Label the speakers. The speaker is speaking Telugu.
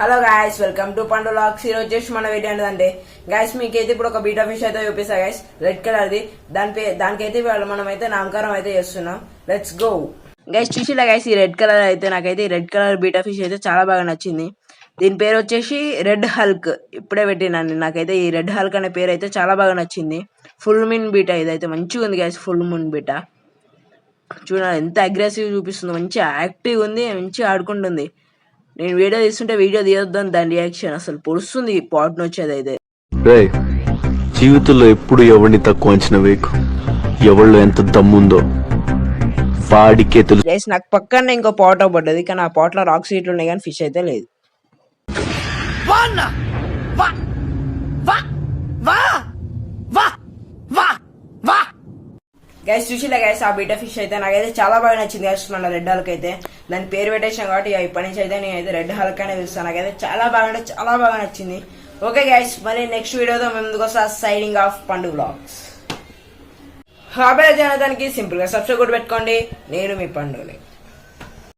Speaker 1: హలో గాయస్, వెల్కమ్ టు పండు లాక్స్. ఈ రోజు వచ్చేసి మన వీడియో ఏంటంటే గాయస్ మీకైతే ఇప్పుడు ఒక బీటా ఫిష్ అయితే చూపిస్తా గాయస్, రెడ్ కలర్ ది. దానికైతే మనం అయితే నామకరణం అయితే చేస్తున్నాం. Let's go guys. చూసిలా గైస్, ఈ రెడ్ కలర్ అయితే నాకైతే ఈ రెడ్ కలర్ బీటా ఫిష్ అయితే చాలా బాగా నచ్చింది. దీని పేరు వచ్చేసి రెడ్ హల్క్. ఇప్పుడే పెట్టినాను. నాకైతే ఈ రెడ్ హల్క్ అనే పేరు అయితే చాలా బాగా నచ్చింది. ఫుల్ మూన్ బీటా ఇదైతే మంచిగా ఉంది గైస్. ఫుల్ మూన్ బీటా చూడాలి ఎంత అగ్రెసివ్ చూపిస్తుంది. మంచిగా యాక్టివ్ ఉంది, మంచిగా ఆడుకుంటుంది. నేను వీడియో తీస్తుంటే వీడియో తీయొద్దని దాని రియాక్షన్ అసలు పొడుస్తుంది. పాట్ వచ్చేది అయితే
Speaker 2: జీవితంలో ఎప్పుడు ఎవరిని తక్కువ అంచనా వేయకు. ఎవరిలో ఎంత దమ్ముందో వాడికే తెలుసు.
Speaker 1: నాకు పక్కనే ఇంకో పాట్ పడ్డది, కానీ ఆ పాట్ లో రాక్ సీట్లు ఉన్నాయి కానీ ఫిష్ అయితే లేదు. గైస్ చూసిలే గైస్, ఆ బీటా ఫిష్ అయితే నాకైతే చాలా బాగా నచ్చింది గైస్. మన రెడ్ హల్క్ అయితే దాని పేరు పెట్టేసాం కాబట్టి ఇప్పటి నుంచి అయితే నేనైతే రెడ్ హల్క్ అనే పిలుస్తాను. నాకైతే చాలా బాగా నచ్చింది. ఓకే గైస్, మళ్ళీ నెక్స్ట్ వీడియోతో మేము ముందుకు వస్తా. సైనింగ్ ఆఫ్ పండు వ్లాగ్స్. హాబీ జనదానికి సింపుల్ గా సబ్స్క్రైబ్ కూడా పెట్టుకోండి. నేను మీ పండుని.